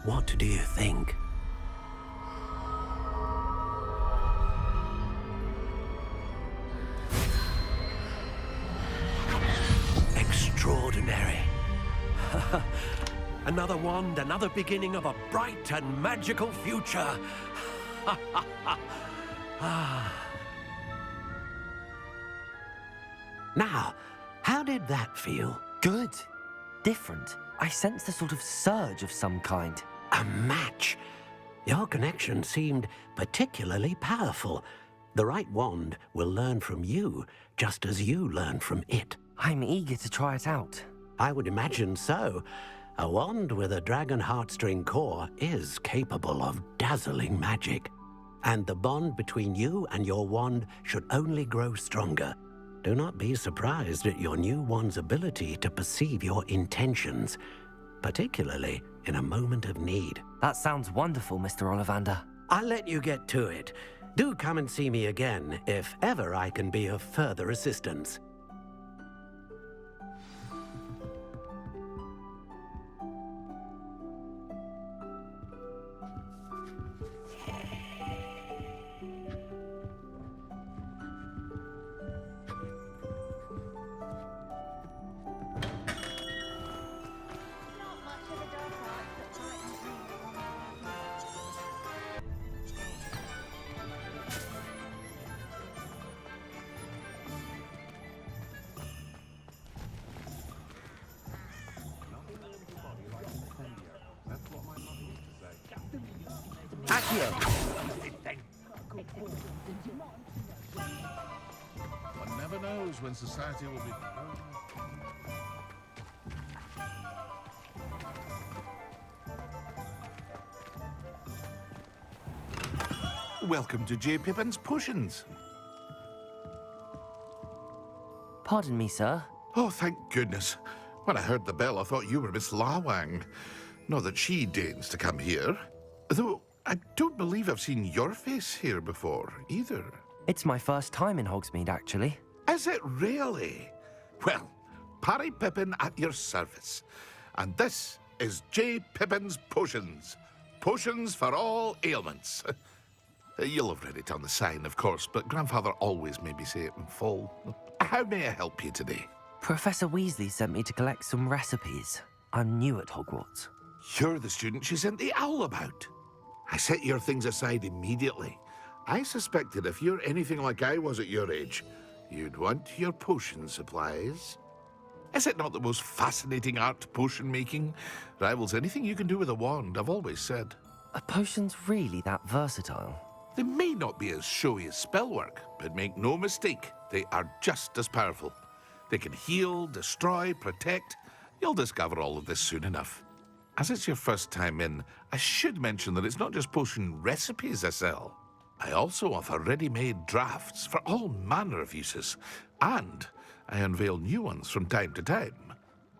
What do you think? Extraordinary. Another wand, another beginning of a bright and magical future. Now, how did that feel? Good. Different. I sensed a sort of surge of some kind. A match. Your connection seemed particularly powerful. The right wand will learn from you, just as you learn from it. I'm eager to try it out. I would imagine so. A wand with a dragon heartstring core is capable of dazzling magic. And the bond between you and your wand should only grow stronger. Do not be surprised at your new wand's ability to perceive your intentions, particularly in a moment of need. That sounds wonderful, Mr. Ollivander. I'll let you get to it. Do come and see me again if ever I can be of further assistance. One never knows when society will be... Welcome to J. Pippin's Potions. Pardon me, sir. Oh, thank goodness. When I heard the bell, I thought you were Miss Lawang. Not that she deigns to come here. Though, I don't believe I've seen your face here before, either. It's my first time in Hogsmeade, actually. Is it really? Well, Parry Pippin at your service. And this is J. Pippin's Potions. Potions for all ailments. You'll have read it on the sign, of course, but Grandfather always made me say it in full. How may I help you today? Professor Weasley sent me to collect some recipes. I'm new at Hogwarts. You're the student she sent the owl about. I set your things aside immediately. I suspected if you're anything like I was at your age, you'd want your potion supplies. Is it not the most fascinating art, potion making? Rivals anything you can do with a wand, I've always said. Are potions really that versatile? They may not be as showy as spellwork, but make no mistake, they are just as powerful. They can heal, destroy, protect. You'll discover all of this soon enough. As it's your first time in, I should mention that it's not just potion recipes I sell. I also offer ready-made drafts for all manner of uses, and I unveil new ones from time to time.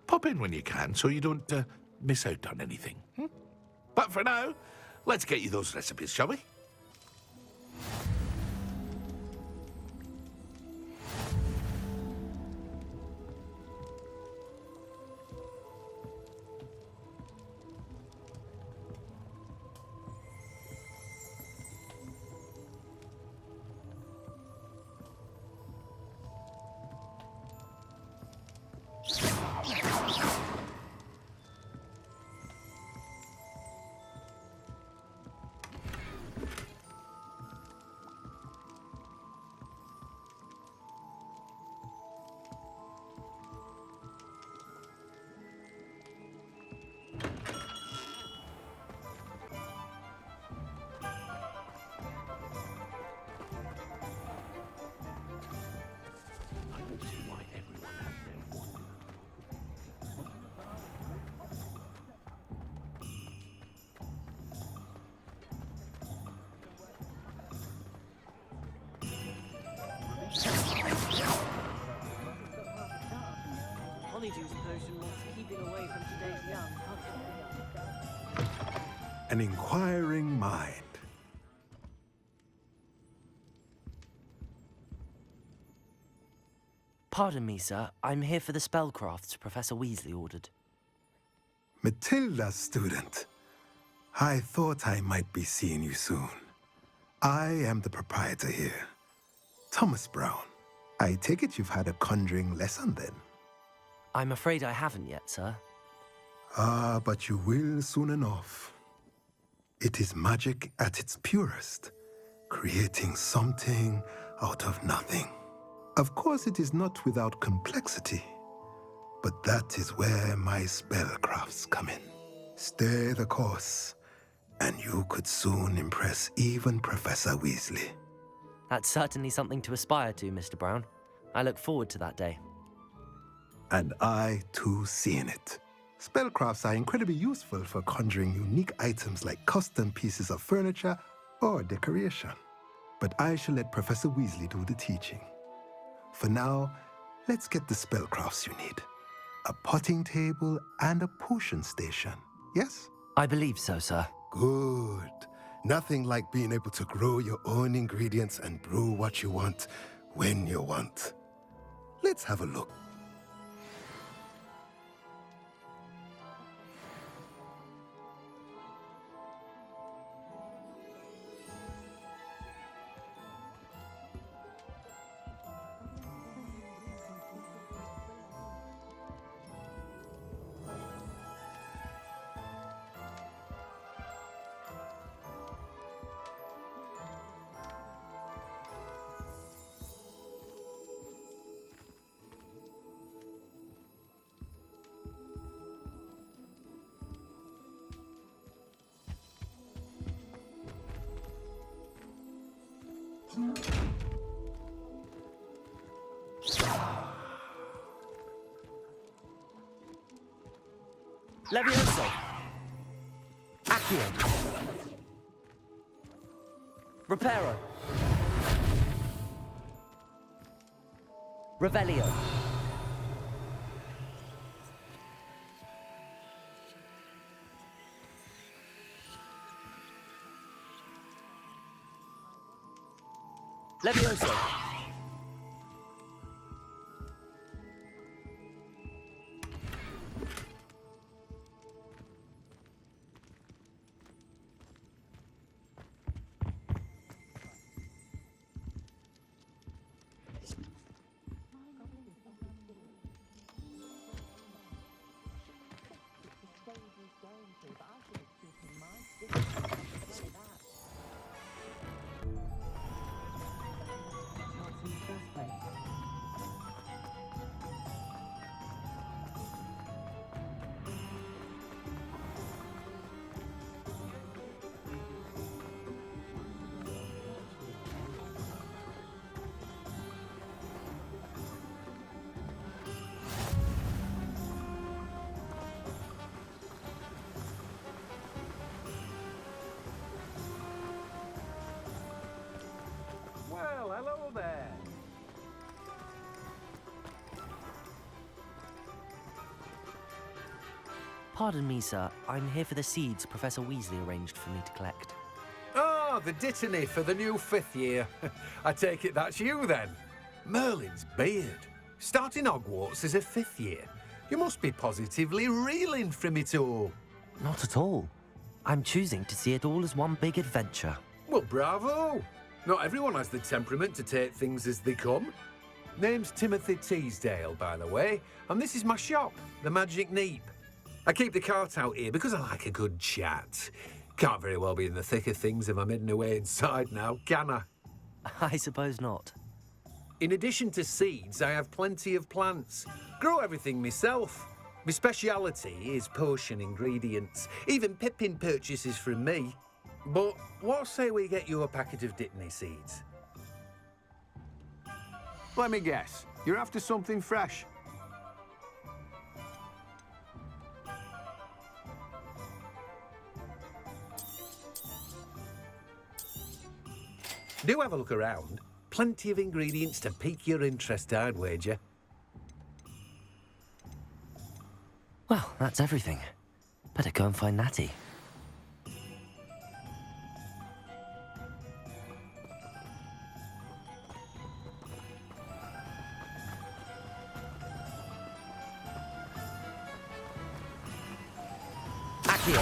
Pop in when you can so you don't miss out on anything. But for now, let's get you those recipes, shall we? Honeydew's potion wants keeping away from today's young. An inquiring mind. Pardon me, sir. I'm here for the spellcrafts Professor Weasley ordered. Matilda, student. I thought I might be seeing you soon. I am the proprietor here, Thomas Brown. I take it you've had a conjuring lesson then? I'm afraid I haven't yet, sir. Ah, but you will soon enough. It is magic at its purest, creating something out of nothing. Of course, it is not without complexity, but that is where my spellcrafts come in. Stay the course, and you could soon impress even Professor Weasley. That's certainly something to aspire to, Mr. Brown. I look forward to that day. And I, too, seeing it. Spellcrafts are incredibly useful for conjuring unique items like custom pieces of furniture or decoration. But I shall let Professor Weasley do the teaching. For now, let's get the spellcrafts you need. A potting table and a potion station, yes? I believe so, sir. Good. Nothing like being able to grow your own ingredients and brew what you want when you want. Let's have a look. Levioso! Accio! Reparo! Revelio! Levioso! Well, hello there. Pardon me, sir. I'm here for the seeds Professor Weasley arranged for me to collect. Oh, the dittany for the new 5th year. I take it that's you then. Merlin's beard. Starting Hogwarts as a 5th year. You must be positively reeling from it all. Not at all. I'm choosing to see it all as one big adventure. Well, bravo. Not everyone has the temperament to take things as they come. Name's Timothy Teasdale, by the way, and this is my shop, the Magic Neep. I keep the cart out here because I like a good chat. Can't very well be in the thick of things if I'm hidden away inside now, can I? I suppose not. In addition to seeds, I have plenty of plants. Grow everything myself. My speciality is potion ingredients. Even Pippin purchases from me. But what say we get you a packet of Dittany seeds? Let me guess. You're after something fresh. Do have a look around. Plenty of ingredients to pique your interest, I'd wager. Well, that's everything. Better go and find Natty. Accio!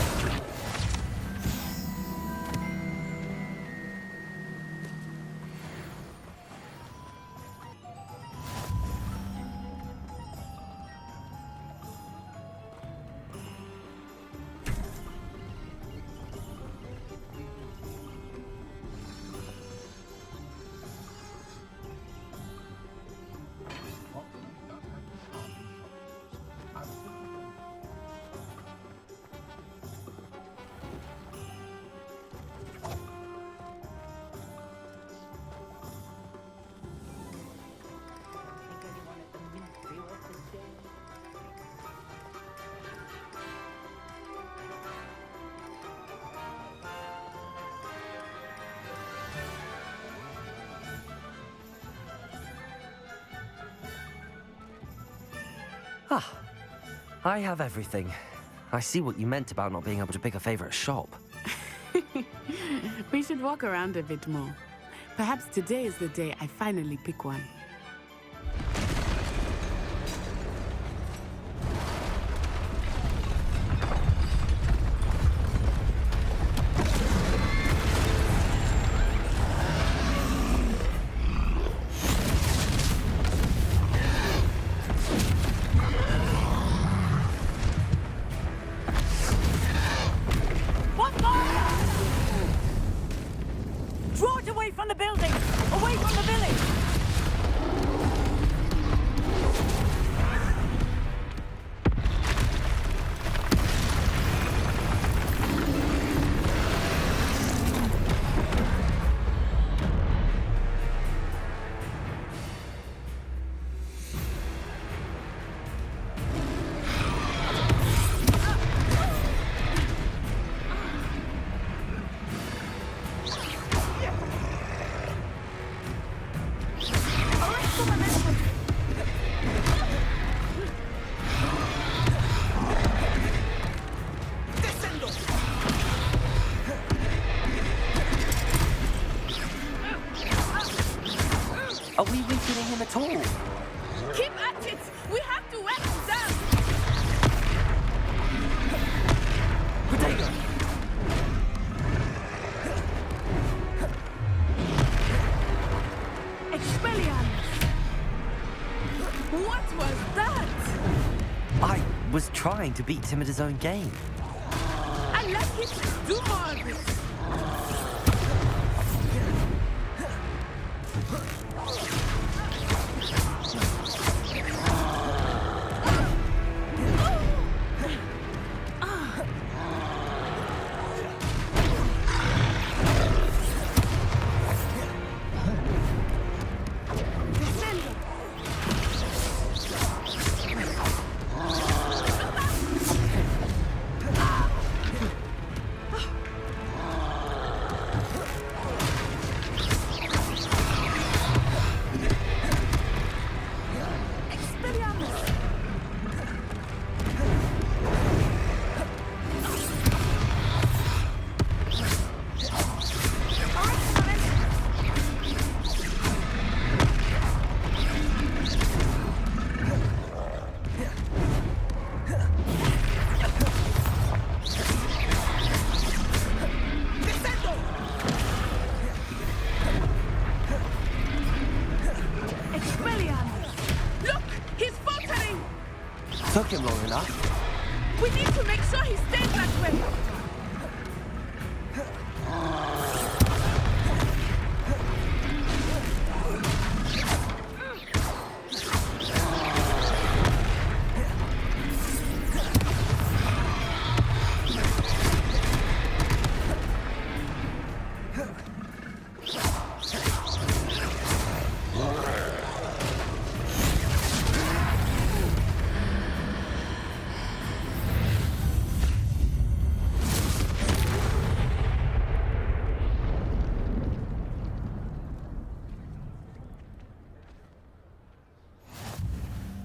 I have everything. I see what you meant about not being able to pick a favorite shop. We should walk around a bit more. Perhaps today is the day I finally pick one. Draw it away from the building! Away from the village! Are we weakening him at all? Keep at it! We have to wear him down! Potato! Expelliarmus! What was that? I was trying to beat him at his own game. I like it! Do more of this! Took him long enough. We need to make sure he stays that way.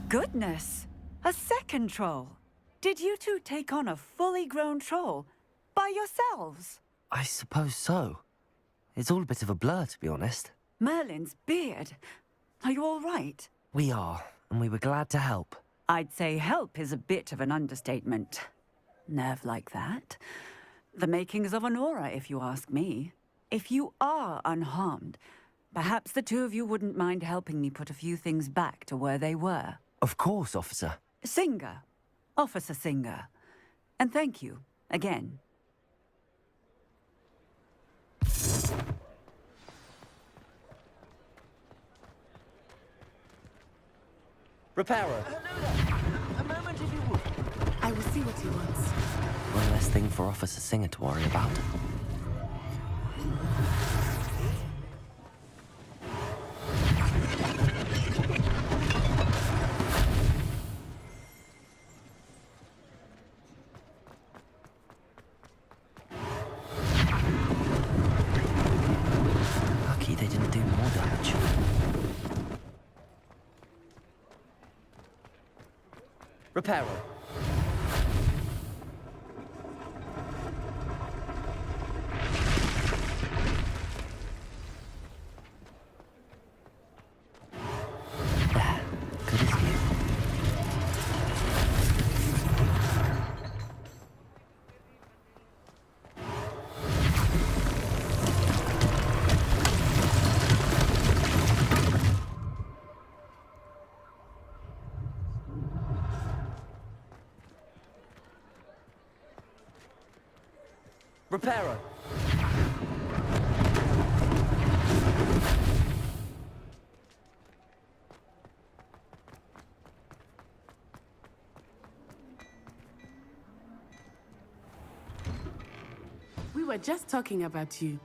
Goodness! A second troll! Did you two take on a fully grown troll by yourselves? I suppose so. It's all a bit of a blur, to be honest. Merlin's beard. Are you all right? We are, and we were glad to help. I'd say help is a bit of an understatement. Nerve like that. The makings of an aura, if you ask me. If you are unharmed, perhaps the two of you wouldn't mind helping me put a few things back to where they were. Of course, officer. Singer. Officer Singer. And thank you, again. Repairer. A moment if you would. I will see what he wants. One less thing for Officer Singer to worry about. Lucky they didn't do more damage. Reparo. There. Good as new. Reparo. We were just talking about you.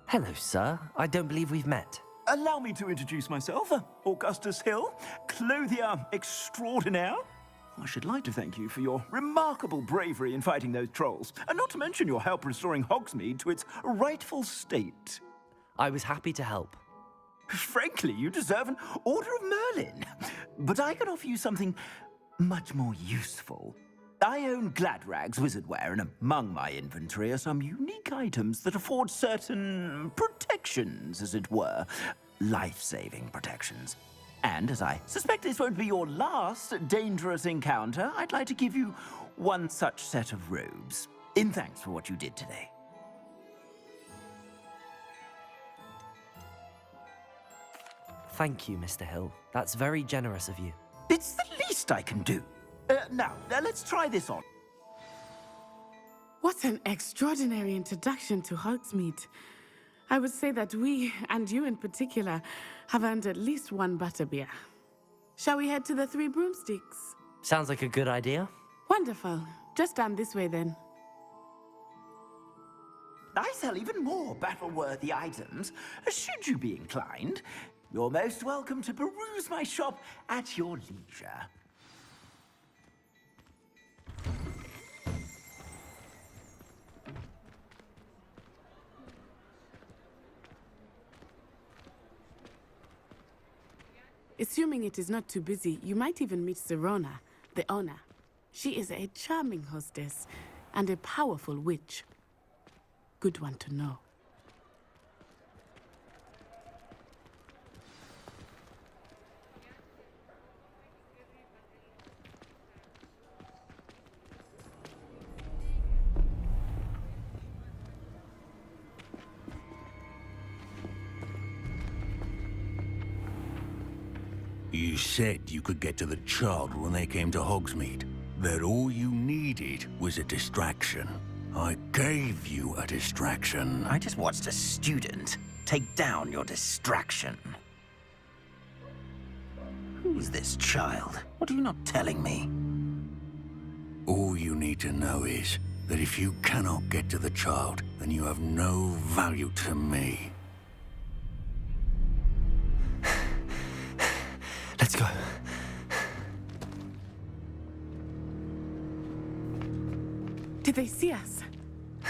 Hello, sir. I don't believe we've met. Allow me to introduce myself, Augustus Hill, clothier extraordinaire. I should like to thank you for your remarkable bravery in fighting those trolls, and not to mention your help restoring Hogsmeade to its rightful state. I was happy to help. Frankly, you deserve an Order of Merlin. But I can offer you something much more useful. I own Gladrag's wizardware, and among my inventory are some unique items that afford certain protections, as it were. Life-saving protections. And as I suspect this won't be your last dangerous encounter, I'd like to give you one such set of robes, in thanks for what you did today. Thank you, Mr. Hill. That's very generous of you. It's the least I can do. Now, let's try this on. What an extraordinary introduction to Hogsmeade. I would say that we, and you in particular, have earned at least one butterbeer. Shall we head to the Three Broomsticks? Sounds like a good idea. Wonderful. Just down this way then. I sell even more battle-worthy items. Should you be inclined, you're most welcome to peruse my shop at your leisure. Assuming it is not too busy, you might even meet Serona, the owner. She is a charming hostess and a powerful witch. Good one to know. You said you could get to the child when they came to Hogsmeade. That all you needed was a distraction. I gave you a distraction. I just watched a student take down your distraction. Who's this child? What are you not telling me? All you need to know is that if you cannot get to the child, then you have no value to me. Let's go. Did they see us?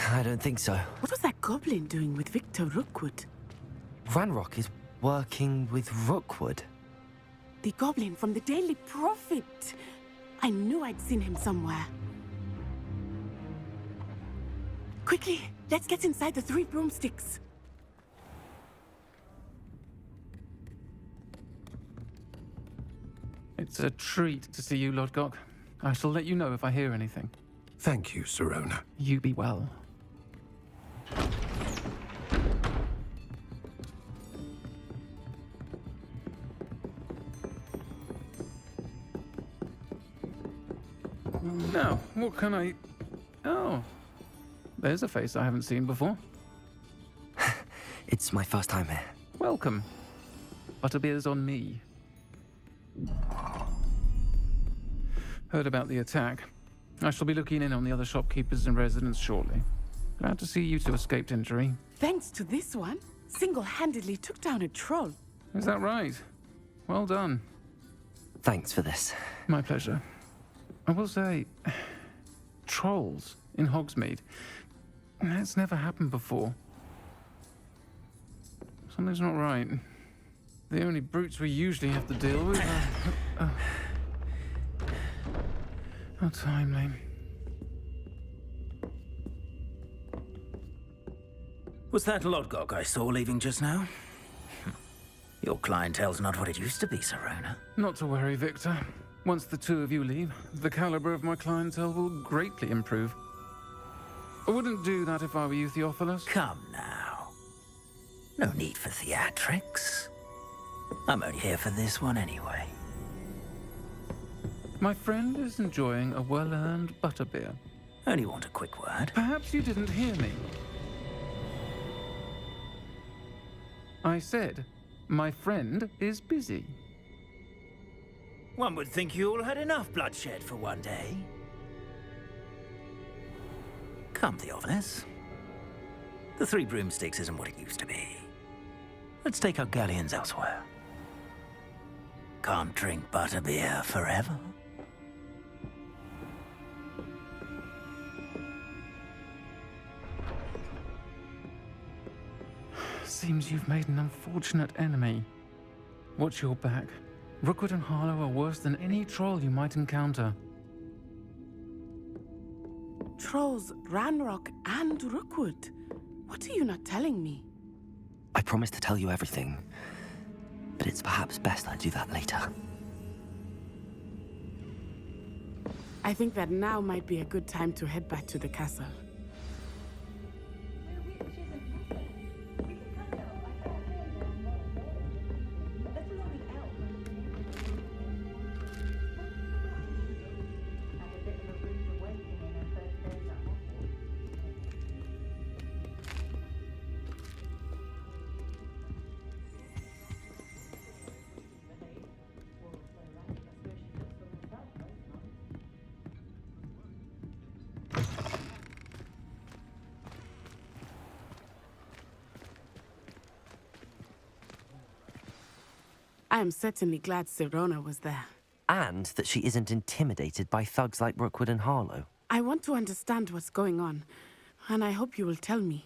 I don't think so. What was that goblin doing with Victor Rookwood? Ranrock is working with Rookwood. The goblin from the Daily Prophet. I knew I'd seen him somewhere. Quickly, let's get inside the Three Broomsticks. It's a treat to see you, Lodgok. I shall let you know if I hear anything. Thank you, Sirona. You be well. Now, what can I... Oh, there's a face I haven't seen before. It's my first time here. Welcome. Butterbeer's on me. Heard about the attack. I shall be looking in on the other shopkeepers and residents shortly. Glad to see you two escaped injury. Thanks to this one, single-handedly took down a troll. Is that right? Well done. Thanks for this. My pleasure. I will say, trolls in Hogsmeade. That's never happened before. Something's not right. The only brutes we usually have to deal with are... How timely. Was that Lodgok I saw leaving just now? Your clientele's not what it used to be, Sirona. Not to worry, Victor. Once the two of you leave, the caliber of my clientele will greatly improve. I wouldn't do that if I were you, Theophilus. Come now. No need for theatrics. I'm only here for this one anyway. My friend is enjoying a well-earned butterbeer. Only want a quick word. Perhaps you didn't hear me. I said, my friend is busy. One would think you all had enough bloodshed for one day. Come, Theophilus. The Three Broomsticks isn't what it used to be. Let's take our galleons elsewhere. Can't drink butterbeer forever. Seems you've made an unfortunate enemy. Watch your back. Rookwood and Harlow are worse than any troll you might encounter. Trolls, Ranrock, and Rookwood. What are you not telling me? I promised to tell you everything, but it's perhaps best I do that later. I think that now might be a good time to head back to the castle. I am certainly glad Sirona was there. And that she isn't intimidated by thugs like Rookwood and Harlow. I want to understand what's going on, and I hope you will tell me.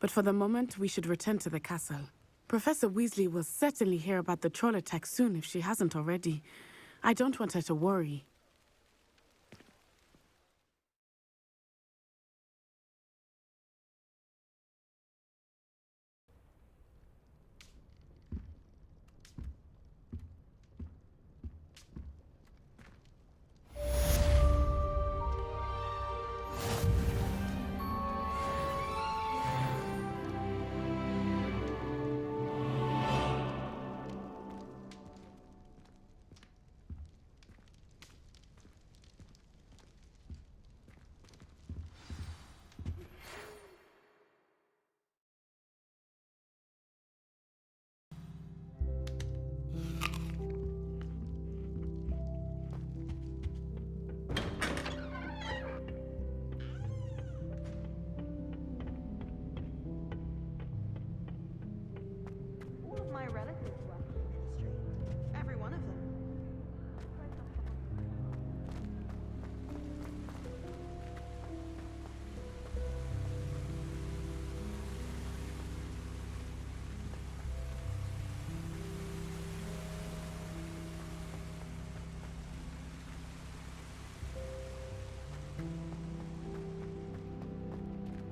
But for the moment, we should return to the castle. Professor Weasley will certainly hear about the troll attack soon if she hasn't already. I don't want her to worry.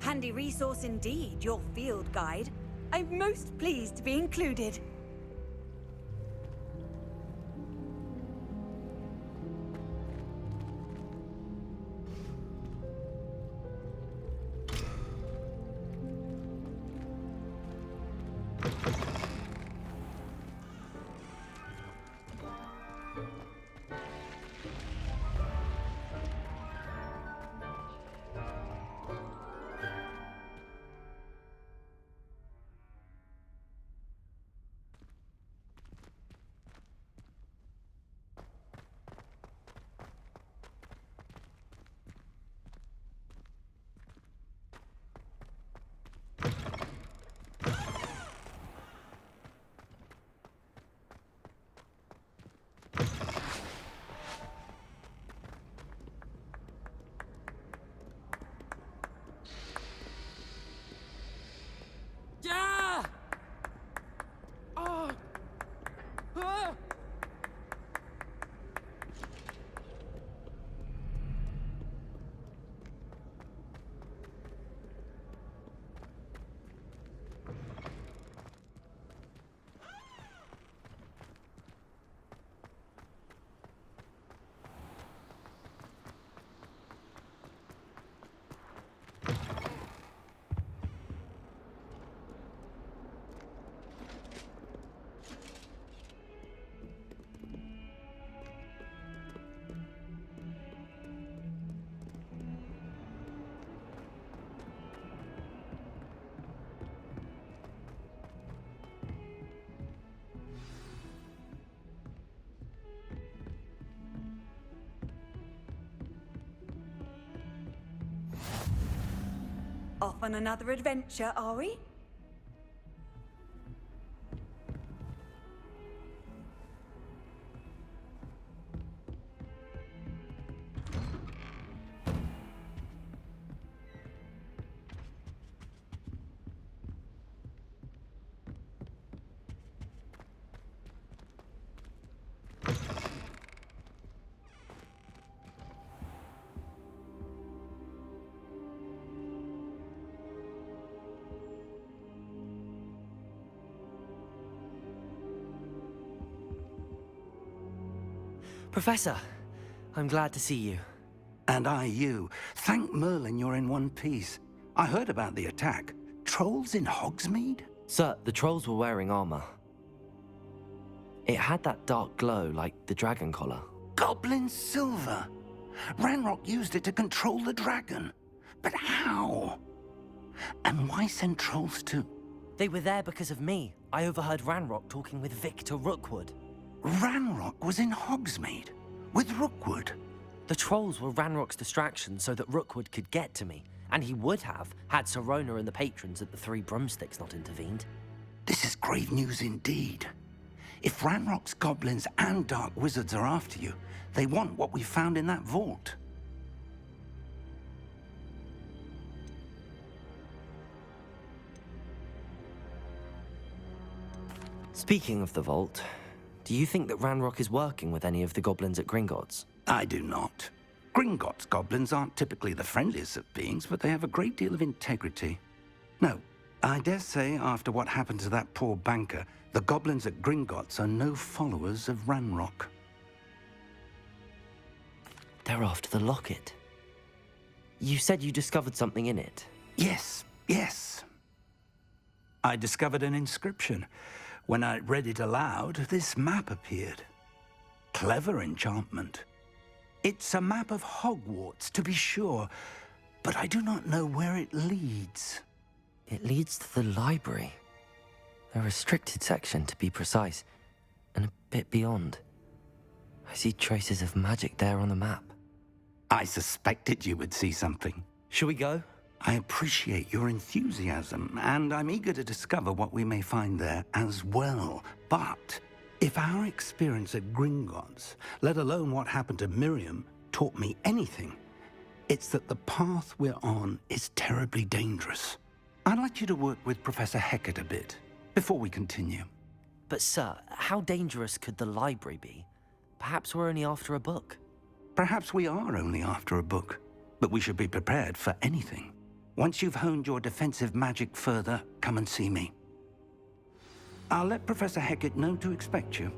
Handy resource indeed, your field guide. I'm most pleased to be included. off on another adventure, are we? Professor, I'm glad to see you. And I you. Thank Merlin you're in one piece. I heard about the attack. Trolls in Hogsmeade? Sir, the trolls were wearing armor. It had that dark glow like the dragon collar. Goblin silver! Ranrock used it to control the dragon. But how? And why send trolls to... They were there because of me. I overheard Ranrock talking with Victor Rookwood. Ranrock was in Hogsmeade? With Rookwood? The trolls were Ranrock's distraction so that Rookwood could get to me. And he would have, had Sirona and the patrons at the Three Broomsticks not intervened. This is grave news indeed. If Ranrock's goblins and dark wizards are after you, they want what we found in that vault. Speaking of the vault, do you think that Ranrock is working with any of the goblins at Gringotts? I do not. Gringotts goblins aren't typically the friendliest of beings, but they have a great deal of integrity. No, I dare say after what happened to that poor banker, the goblins at Gringotts are no followers of Ranrock. They're after the locket. You said you discovered something in it. Yes. I discovered an inscription. When I read it aloud, this map appeared. Clever enchantment. It's a map of Hogwarts, to be sure, but I do not know where it leads. It leads to the library. A restricted section, to be precise, and a bit beyond. I see traces of magic there on the map. I suspected you would see something. Shall we go? I appreciate your enthusiasm, and I'm eager to discover what we may find there as well. But if our experience at Gringotts, let alone what happened to Miriam, taught me anything, it's that the path we're on is terribly dangerous. I'd like you to work with Professor Hecat a bit before we continue. But sir, how dangerous could the library be? Perhaps we're only after a book. Perhaps we are only after a book, but we should be prepared for anything. Once you've honed your defensive magic further, come and see me. I'll let Professor Hecat know to expect you.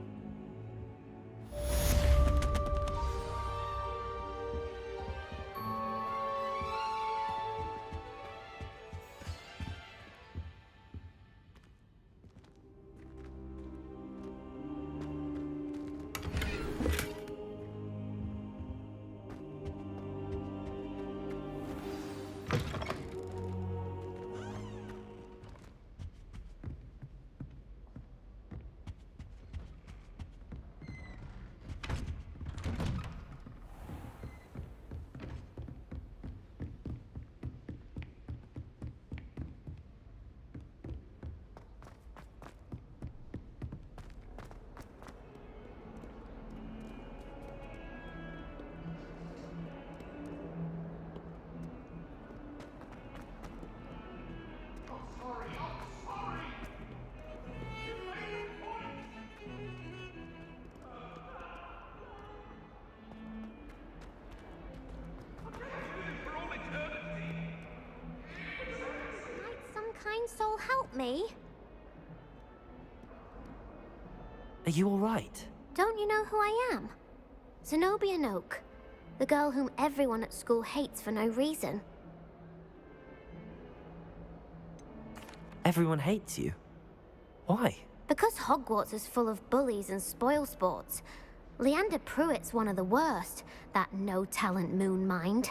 Soul help me? Are you all right? Don't you know who I am? Zenobia Noak, the girl whom everyone at school hates for no reason. Everyone hates you? Why? Because Hogwarts is full of bullies and spoilsports. Leander Pruitt's one of the worst, that no-talent moon mind.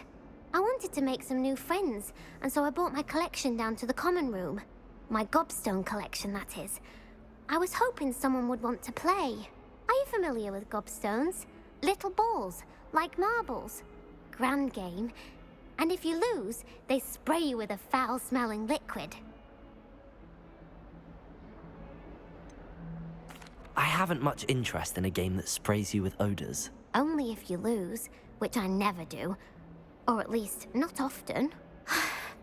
I wanted to make some new friends, and so I brought my collection down to the common room. My gobstone collection, that is. I was hoping someone would want to play. Are you familiar with gobstones? Little balls, like marbles. Grand game. And if you lose, they spray you with a foul-smelling liquid. I haven't much interest in a game that sprays you with odors. Only if you lose, which I never do. Or at least, not often.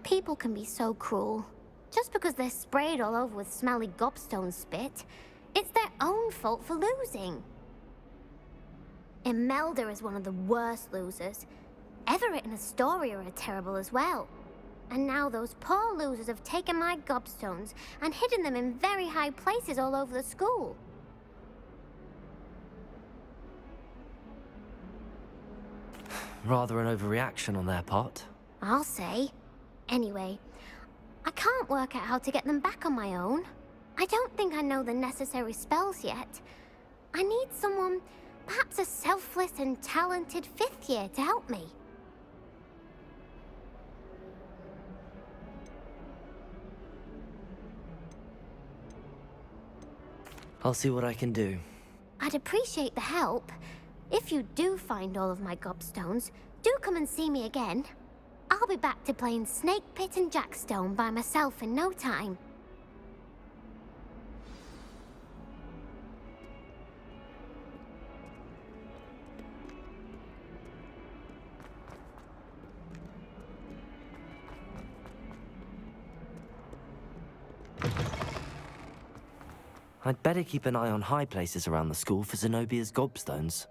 People can be so cruel. Just because they're sprayed all over with smelly gobstone spit, it's their own fault for losing. Imelda is one of the worst losers. Everett and Astoria are terrible as well. And now those poor losers have taken my gobstones and hidden them in very high places all over the school. Rather an overreaction on their part. I'll say. Anyway, I can't work out how to get them back on my own. I don't think I know the necessary spells yet. I need someone, perhaps a selfless and talented 5th year to help me. I'll see what I can do. I'd appreciate the help. If you do find all of my gobstones, do come and see me again. I'll be back to playing Snake Pit and Jackstone by myself in no time. I'd better keep an eye on high places around the school for Zenobia's gobstones.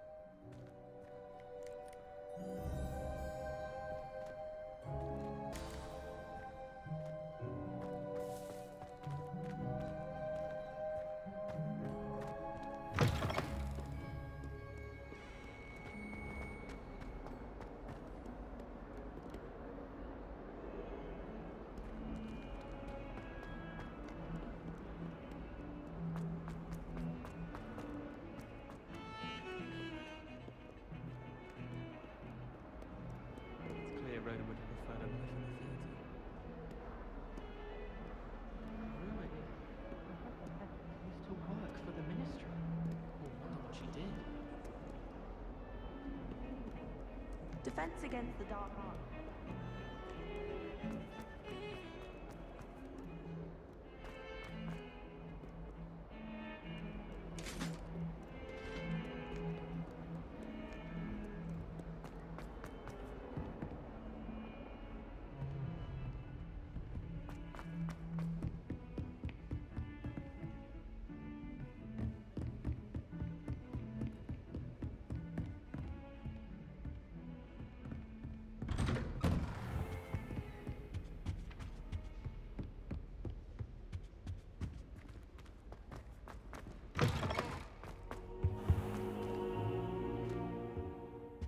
Defense against the dark arts.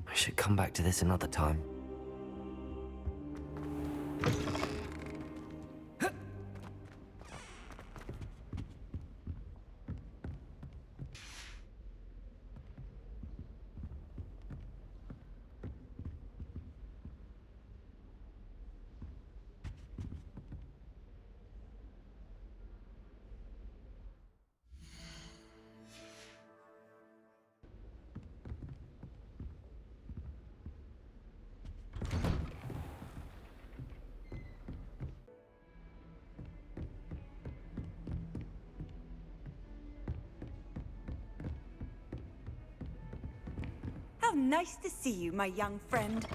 I should come back to this another time. How nice to see you, my young friend.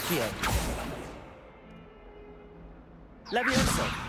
Accio. Levioso.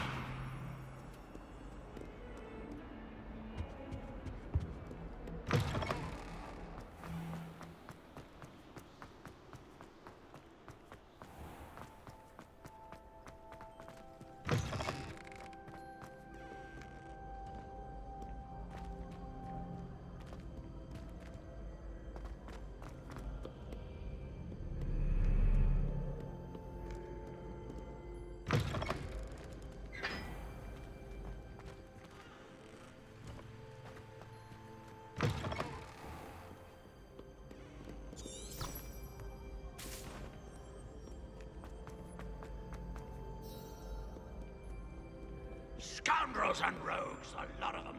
Scoundrels and rogues, a lot of them.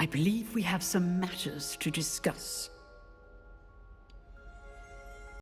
I believe we have some matters to discuss.